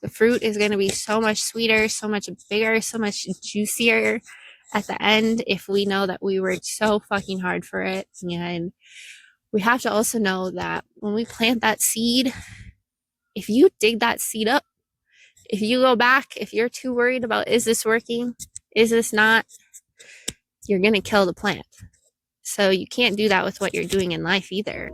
The fruit is going to be so much sweeter, so much bigger, so much juicier at the end if we know that we worked so fucking hard for it. And we have to also know that when we plant that seed, if you dig that seed up, if you go back, if you're too worried about, is this working? Is this not? You're going to kill the plant. So you can't do that with what you're doing in life either.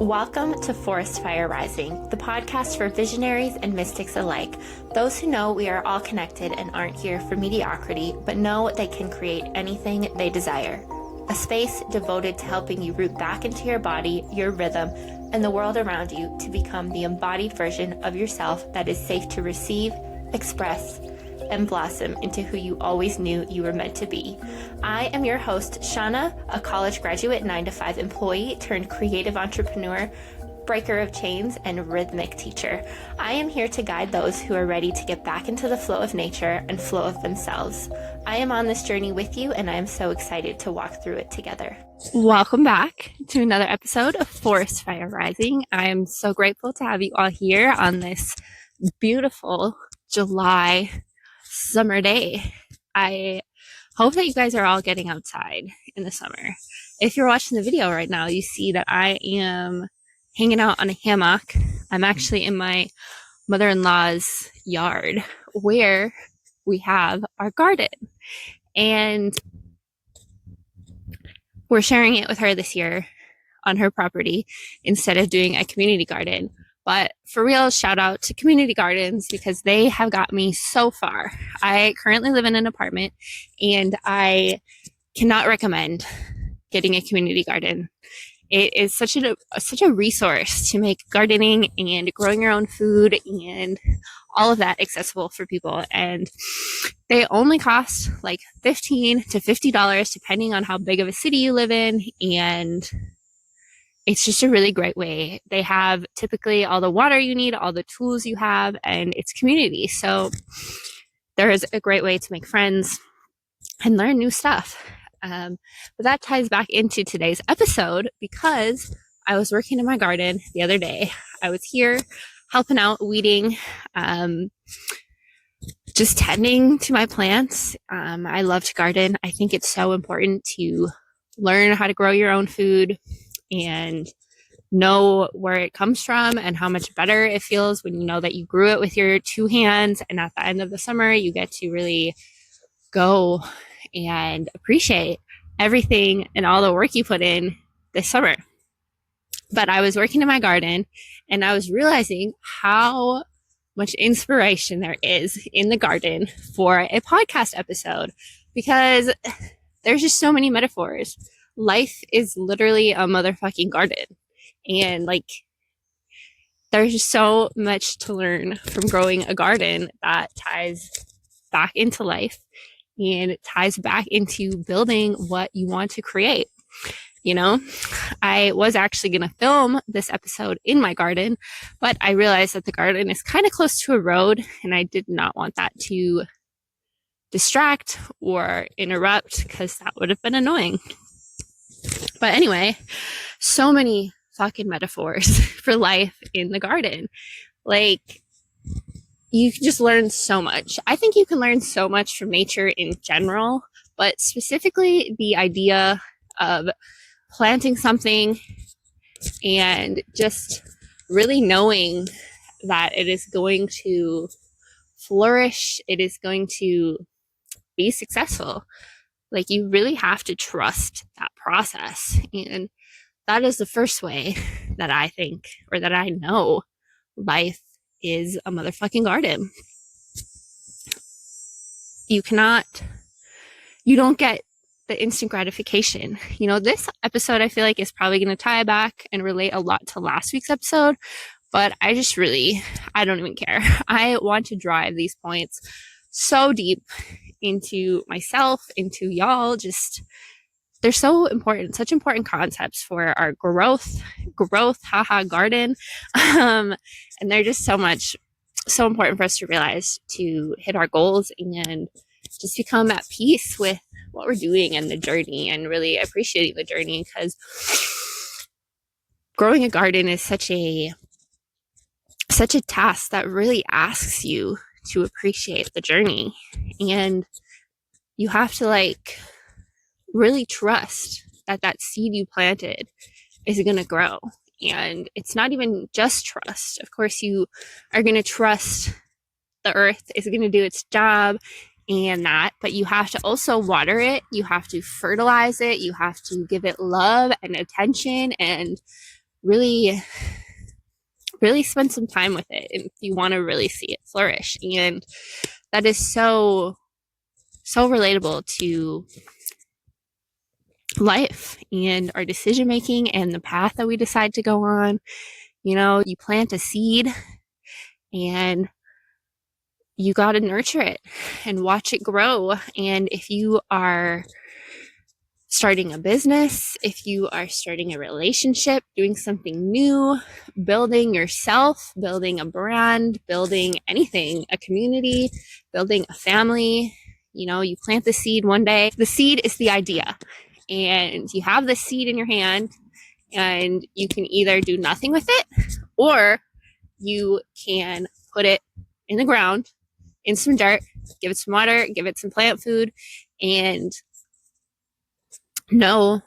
Welcome to Forest Fire Rising, the podcast for visionaries and mystics alike. Those who know we are all connected and aren't here for mediocrity, but know they can create anything they desire. A space devoted to helping you root back into your body, your rhythm, and the world around you to become the embodied version of yourself that is safe to receive, express, and blossom into who you always knew you were meant to be. I am your host, Shauna, a college graduate 9-to-5 employee turned creative entrepreneur, breaker of chains, and rhythmic teacher. I am here to guide those who are ready to get back into the flow of nature and flow of themselves. I am on this journey with you, and I am so excited to walk through it together. Welcome back to another episode of Forest Fire Rising. I am so grateful to have you all here on this beautiful July summer day. I hope that you guys are all getting outside in the summer. If you're watching the video right now, you see that I am hanging out on a hammock. I'm actually in my mother-in-law's yard where we have our garden, and we're sharing it with her this year on her property instead of doing a community garden. But for real, shout out to community gardens because they have got me so far. I currently live in an apartment, and I cannot recommend getting a community garden. It is such a resource to make gardening and growing your own food and all of that accessible for people. And they only cost like $15 to $50 depending on how big of a city you live in, and it's just a really great way. They have typically all the water you need, all the tools you have, and it's community. So there is a great way to make friends and learn new stuff. But that ties back into today's episode because I was working in my garden the other day. I was here helping out, weeding, just tending to my plants. I love to garden. I think it's so important to learn how to grow your own food and know where it comes from and how much better it feels when you know that you grew it with your two hands, and at the end of the summer you get to really go and appreciate everything and all the work you put in this summer. But I was working in my garden and I was realizing how much inspiration there is in the garden for a podcast episode, because there's just so many metaphors. Life is literally a motherfucking garden. And like, there's just so much to learn from growing a garden that ties back into life and it ties back into building what you want to create. You know, I was actually going to film this episode in my garden, but I realized that the garden is kind of close to a road and I did not want that to distract or interrupt because that would have been annoying. But anyway, so many fucking metaphors for life in the garden. Like, you can just learn so much. I think you can learn so much from nature in general, but specifically the idea of planting something and just really knowing that it is going to flourish, it is going to be successful. Like, you really have to trust that process. And that is the first way that I think, or that I know, life is a motherfucking garden. You don't get the instant gratification. You know, this episode I feel like is probably going to tie back and relate a lot to last week's episode, but I don't even care. I want to drive these points so deep into myself, into y'all. Just, they're so important, such important concepts for our growth, garden. And they're just so important for us to realize to hit our goals and just become at peace with what we're doing and the journey, and really appreciating the journey, because growing a garden is such a such a task that really asks you to appreciate the journey. And you have to like really trust that that seed you planted is going to grow. And it's not even just trust. Of course, you are going to trust the earth is going to do its job and that, but you have to also water it. You have to fertilize it. You have to give it love and attention and really, really spend some time with it if you want to really see it flourish. And that is so, so relatable to life and our decision making and the path that we decide to go on. You know, you plant a seed and you got to nurture it and watch it grow. And if you are starting a business, if you are starting a relationship, doing something new, building yourself, building a brand, building anything, a community, building a family, you know, you plant the seed one day. The seed is the idea. And you have the seed in your hand and you can either do nothing with it or you can put it in the ground, in some dirt, give it some water, give it some plant food, and know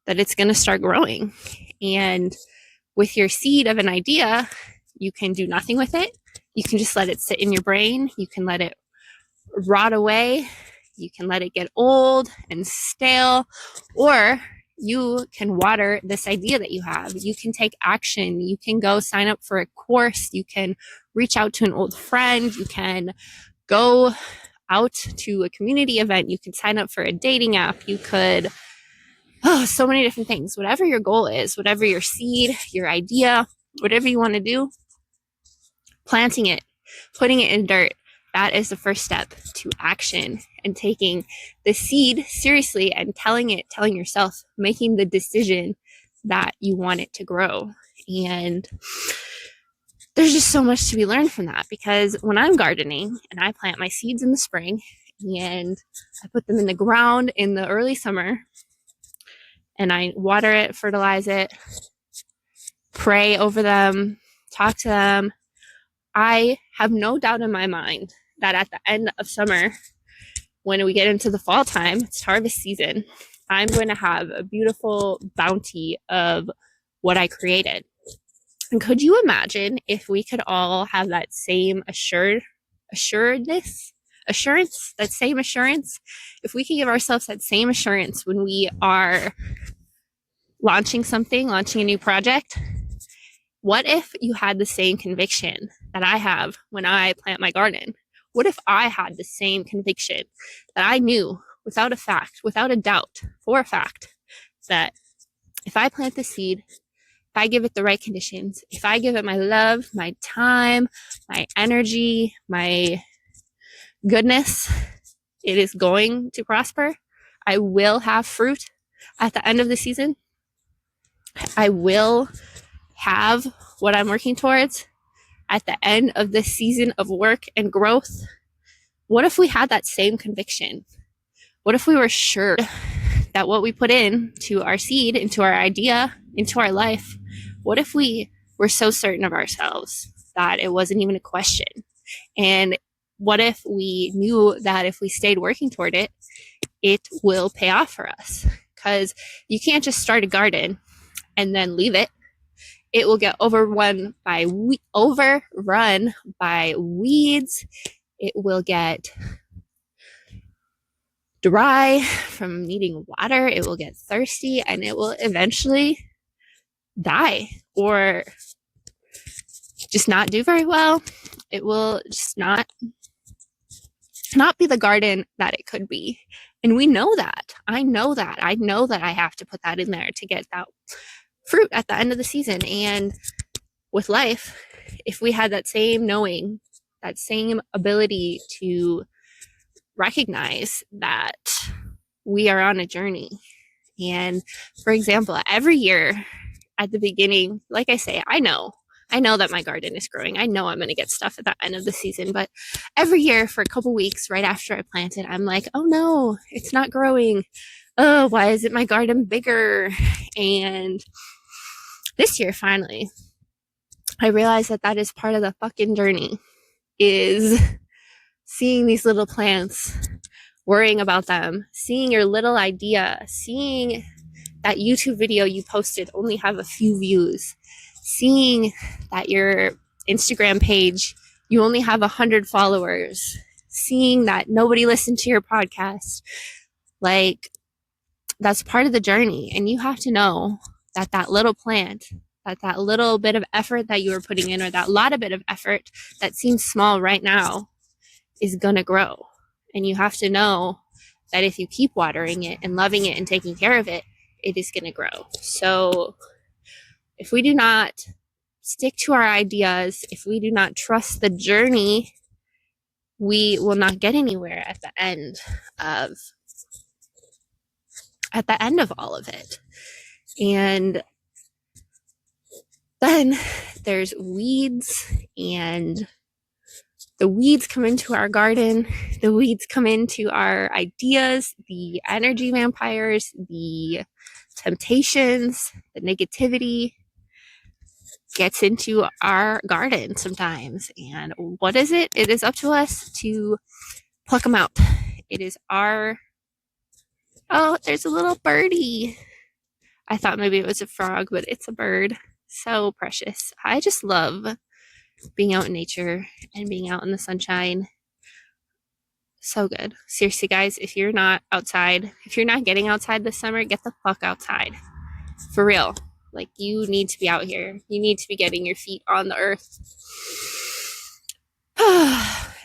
that it's going to start growing. And with your seed of an idea, you can do nothing with it. You can just let it sit in your brain. You can let it rot away. You can let it get old and stale, or you can water this idea that you have. You can take action. You can go sign up for a course. You can reach out to an old friend. You can go out to a community event. You can sign up for a dating app. You could, so many different things. Whatever your goal is, whatever your seed, your idea, whatever you want to do, planting it, putting it in dirt, that is the first step to action and taking the seed seriously and telling yourself, making the decision that you want it to grow. And there's just so much to be learned from that, because when I'm gardening and I plant my seeds in the spring and I put them in the ground in the early summer and I water it, fertilize it, pray over them, talk to them, I have no doubt in my mind that at the end of summer, when we get into the fall time, it's harvest season, I'm going to have a beautiful bounty of what I created. And could you imagine if we could all have that same assurance, that same assurance? If we could give ourselves that same assurance when we are launching a new project, what if you had the same conviction that I have when I plant my garden? What if I had the same conviction that I knew without a doubt, for a fact, that if I plant the seed, if I give it the right conditions, if I give it my love, my time, my energy, my goodness, it is going to prosper. I will have fruit at the end of the season. I will have what I'm working towards at the end of this season of work and growth. What if we had that same conviction? What if we were sure that what we put in to our seed, into our idea, into our life, what if we were so certain of ourselves that it wasn't even a question? And what if we knew that if we stayed working toward it, it will pay off for us? Because you can't just start a garden and then leave it. It will get overrun by weeds. It will get dry from needing water. It will get thirsty and it will eventually die or just not do very well. It will just not be the garden that it could be. And we know that. I know that I have to put that in there to get that fruit at the end of the season. And with life, if we had that same knowing, that same ability to recognize that we are on a journey. And for example, every year at the beginning, like I say, I know that my garden is growing. I know I'm going to get stuff at the end of the season, but every year for a couple weeks right after I plant it, I'm like, oh no, it's not growing. Oh, why isn't my garden bigger? And this year, finally, I realized that that is part of the fucking journey, is seeing these little plants, worrying about them, seeing your little idea, seeing that YouTube video you posted only have a few views, seeing that your Instagram page, you only have 100 followers, seeing that nobody listened to your podcast. Like, that's part of the journey. And you have to know that that little plant, that little bit of effort that you are putting in, or that lot of bit of effort that seems small right now, is going to grow. And you have to know that if you keep watering it and loving it and taking care of it, it is going to grow. So if we do not stick to our ideas, if we do not trust the journey, we will not get anywhere at the end of all of it. And then there's weeds, and the weeds come into our garden, the weeds come into our ideas, the energy vampires, the temptations, the negativity gets into our garden sometimes. And what is it? It is up to us to pluck them out. It is our... Oh, there's a little birdie. I thought maybe it was a frog, but it's a bird. So precious. I just love being out in nature and being out in the sunshine. So good. Seriously, guys, if you're not outside, if you're not getting outside this summer, get the fuck outside. For real. Like, you need to be out here. You need to be getting your feet on the earth.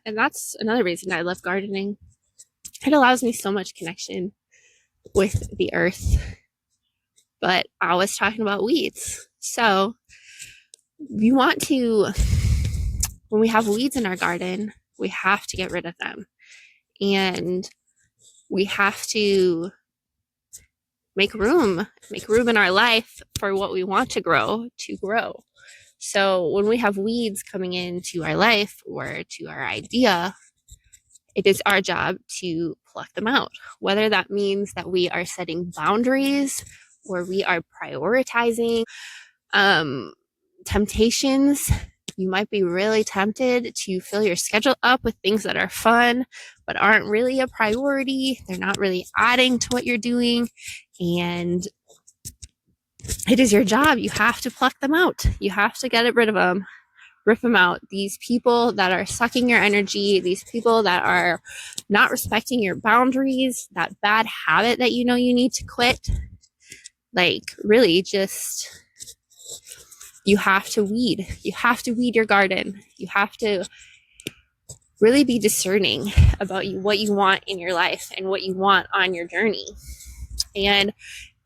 And that's another reason I love gardening. It allows me so much connection with the earth. But I was talking about weeds. So you want to, when we have weeds in our garden, we have to get rid of them. And we have to make room in our life for what we want to grow. So when we have weeds coming into our life or to our idea, it is our job to pluck them out. Whether that means that we are setting boundaries or we are prioritizing temptations. You might be really tempted to fill your schedule up with things that are fun, but aren't really a priority. They're not really adding to what you're doing. And it is your job. You have to pluck them out. You have to get rid of them, rip them out. These people that are sucking your energy, these people that are not respecting your boundaries, that bad habit that you know you need to quit. Like, really, just... you have to weed. You have to weed your garden. You have to really be discerning about what you want in your life and what you want on your journey. And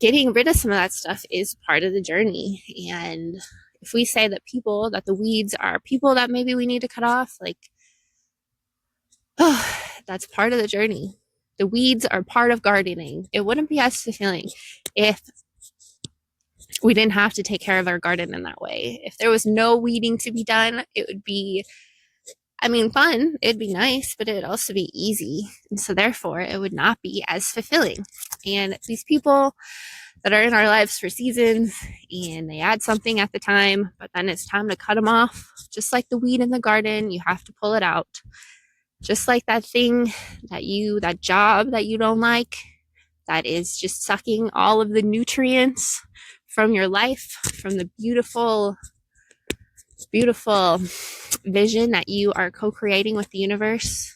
getting rid of some of that stuff is part of the journey. And if we say that the weeds are people that maybe we need to cut off, like, oh, that's part of the journey. The weeds are part of gardening. It wouldn't be as fulfilling if we didn't have to take care of our garden in that way. If there was no weeding to be done, it would be, fun. It'd be nice, but it would also be easy. And so therefore, it would not be as fulfilling. And these people that are in our lives for seasons, and they add something at the time, but then it's time to cut them off. Just like the weed in the garden, you have to pull it out. Just like that thing that job that you don't like, that is just sucking all of the nutrients from your life, from the beautiful, beautiful vision that you are co-creating with the universe.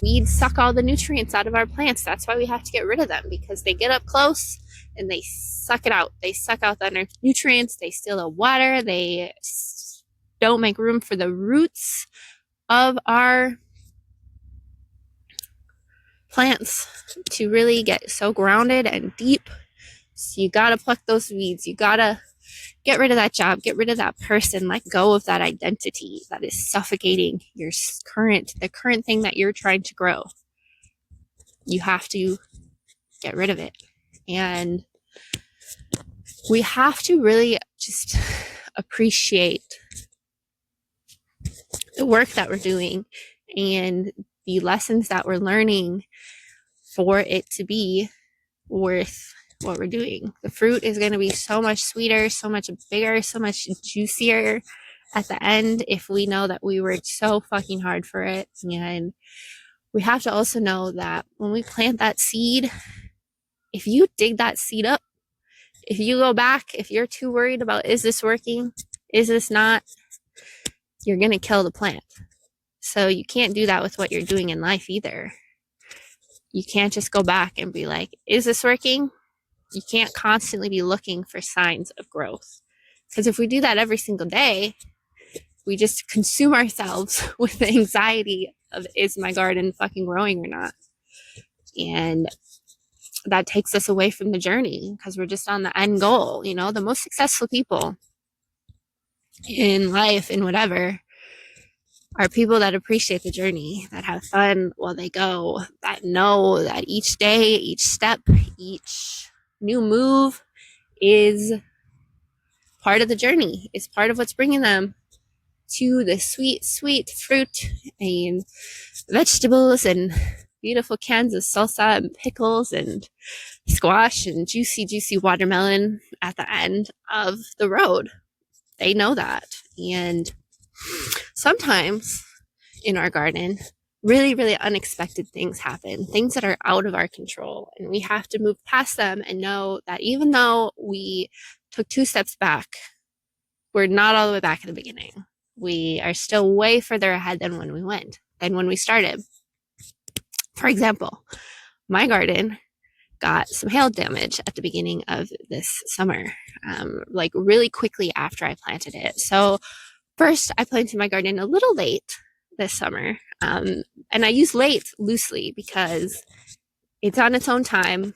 Weeds suck all the nutrients out of our plants. That's why we have to get rid of them, because they get up close and they suck it out. They suck out the nutrients. They steal the water. They don't make room for the roots of our plants to really get so grounded and deep. So you gotta pluck those weeds. You gotta get rid of that job, get rid of that person, let go of that identity that is suffocating the current thing that you're trying to grow. You have to get rid of it. And we have to really just appreciate the work that we're doing and the lessons that we're learning for it to be worth what we're doing. The fruit is going to be so much sweeter, so much bigger, so much juicier at the end if we know that we worked so fucking hard for it. And we have to also know that when we plant that seed, if you dig that seed up, if you go back, if you're too worried about, is this working? Is this not? You're going to kill the plant. So you can't do that with what you're doing in life either. You can't just go back and be like, is this working? You can't constantly be looking for signs of growth. Because if we do that every single day, we just consume ourselves with the anxiety of, is my garden fucking growing or not? And that takes us away from the journey because we're just on the end goal. You know, the most successful people in life and whatever are people that appreciate the journey, that have fun while they go, that know that each day, each step, each new move is part of the journey, is part of what's bringing them to the sweet, sweet fruit and vegetables and beautiful cans of salsa and pickles and squash and juicy, juicy watermelon at the end of the road. They know that. And sometimes in our garden, really, really unexpected things happen, things that are out of our control. And we have to move past them and know that even though we took 2 steps back, we're not all the way back at the beginning. We are still way further ahead than when we started. For example, my garden got some hail damage at the beginning of this summer, like really quickly after I planted it. So first, I planted my garden a little late this summer, and I use late loosely because it's on its own time.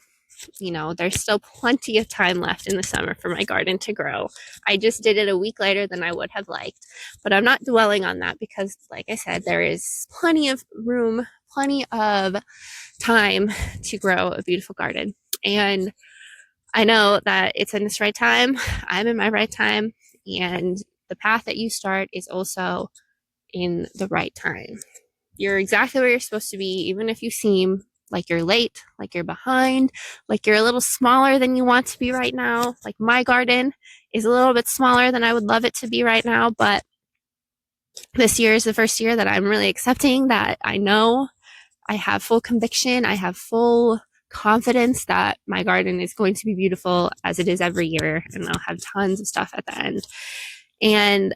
You know, there's still plenty of time left in the summer for my garden to grow. I just did it a week later than I would have liked, but I'm not dwelling on that because, like I said, there is plenty of room, plenty of time to grow a beautiful garden. And I know that it's in its right time. I'm in my right time, and the path that you start is also in the right time. You're exactly where you're supposed to be, even if you seem like you're late, like you're behind, like you're a little smaller than you want to be right now. Like my garden is a little bit smaller than I would love it to be right now, but this year is the first year that I'm really accepting that. I know I have full conviction, I have full confidence that my garden is going to be beautiful as it is every year, and I'll have tons of stuff at the end. And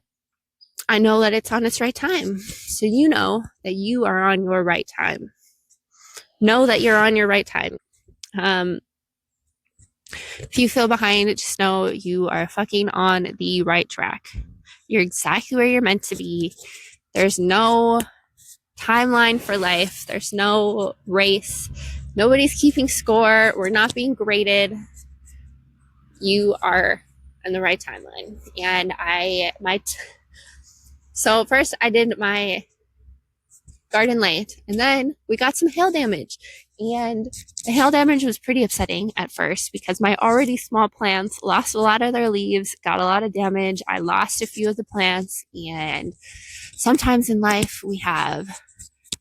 I know that it's on its right time. So you know that you are on your right time. Know that you're on your right time. If you feel behind, just know you are fucking on the right track. You're exactly where you're meant to be. There's no timeline for life. There's no race. Nobody's keeping score. We're not being graded. You are in the right timeline. And so first I did my garden late, and then we got some hail damage. And the hail damage was pretty upsetting at first because my already small plants lost a lot of their leaves, got a lot of damage. I lost a few of the plants, and sometimes in life we have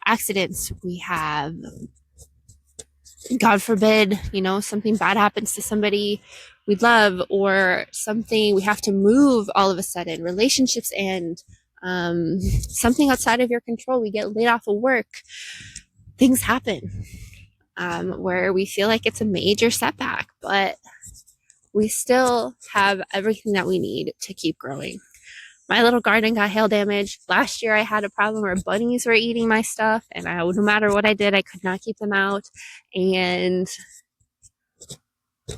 accidents. We have, God forbid, you know, something bad happens to somebody we love, or something we have to move all of a sudden, relationships end, something outside of your control. We get laid off of work. Things happen where we feel like it's a major setback, but we still have everything that we need to keep growing. My little garden got hail damage. Last year I had a problem where bunnies were eating my stuff, and no matter what I did, I could not keep them out. And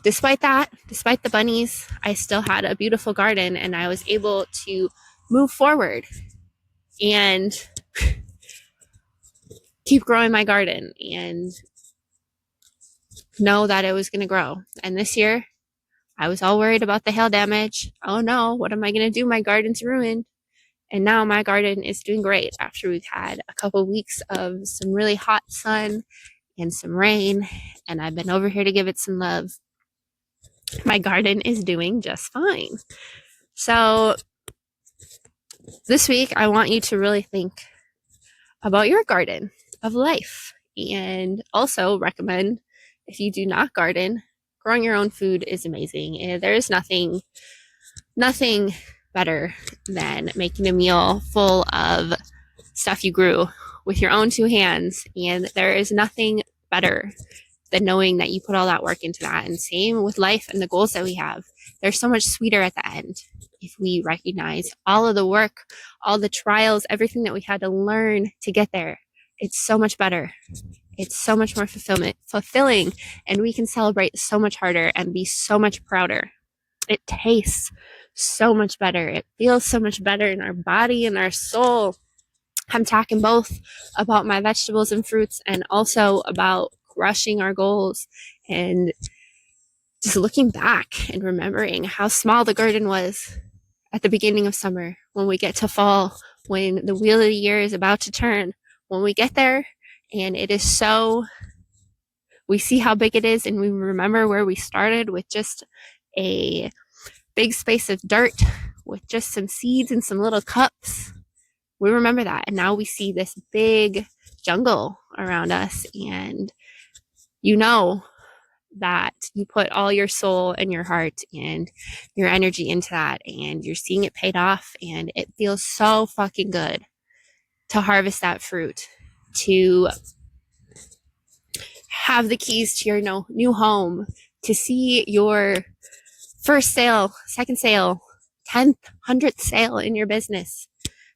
despite the bunnies, I still had a beautiful garden, and I was able to move forward and keep growing my garden and know that it was going to grow. And this year, I was all worried about the hail damage. Oh no, what am I going to do? My garden's ruined. And now my garden is doing great after we've had a couple of weeks of some really hot sun and some rain, and I've been over here to give it some love. My garden is doing just fine. So this week, I want you to really think about your garden of life, and also recommend, if you do not garden, growing your own food is amazing. There is nothing better than making a meal full of stuff you grew with your own two hands. And there is nothing better than knowing that you put all that work into that. And same with life and the goals that we have. They're so much sweeter at the end if we recognize all of the work, all the trials, everything that we had to learn to get there. It's so much better. It's so much more fulfilling, and we can celebrate so much harder and be so much prouder. It tastes so much better. It feels so much better in our body and our soul. I'm talking both about my vegetables and fruits and also about crushing our goals and just looking back and remembering how small the garden was at the beginning of summer, when we get to fall, when the wheel of the year is about to turn, when we get there and it is so, we see how big it is and we remember where we started with just a big space of dirt with just some seeds and some little cups. We remember that, and now we see this big jungle around us, and you know that you put all your soul and your heart and your energy into that, and you're seeing it paid off, and it feels so fucking good to harvest that fruit, to have the keys to your new home, to see your first sale, second sale, 10th, 100th sale in your business.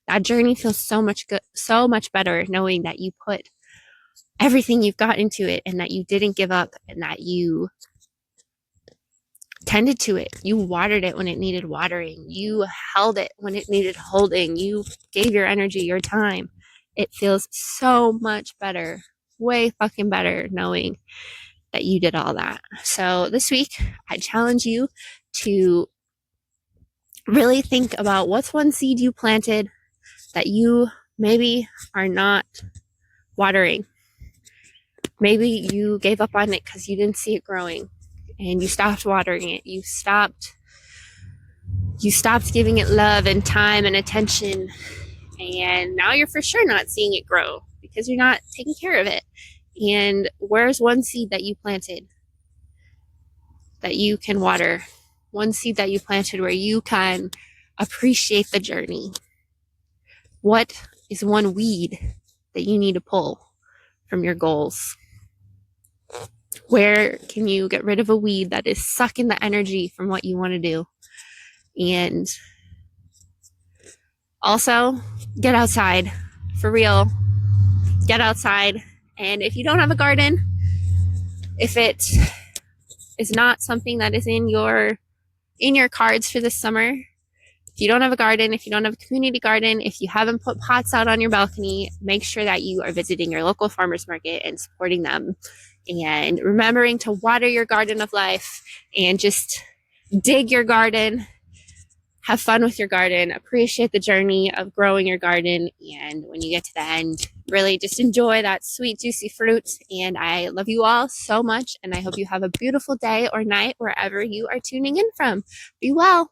That journey feels so much good, so much better knowing that you put everything you've got into it and that you didn't give up and that you tended to it. You watered it when it needed watering. You held it when it needed holding. You gave your energy, your time. It feels so much better, way fucking better knowing that you did all that. So this week, I challenge you to really think about what's one seed you planted that you maybe are not watering. Maybe you gave up on it because you didn't see it growing and you stopped watering it. You stopped giving it love and time and attention. And now you're for sure not seeing it grow because you're not taking care of it. And where's one seed that you planted that you can water? One seed that you planted where you can appreciate the journey. What is one weed that you need to pull from your goals? Where can you get rid of a weed that is sucking the energy from what you want to do? And also, get outside. For real. Get outside. And if you don't have a garden, if it is not something that is in your cards for this summer, if you don't have a garden, if you don't have a community garden, if you haven't put pots out on your balcony, make sure that you are visiting your local farmers market and supporting them and remembering to water your garden of life and just dig your garden, have fun with your garden, appreciate the journey of growing your garden, and when you get to the end, really just enjoy that sweet, juicy fruit. And I love you all so much, and I hope you have a beautiful day or night wherever you are tuning in from. Be well.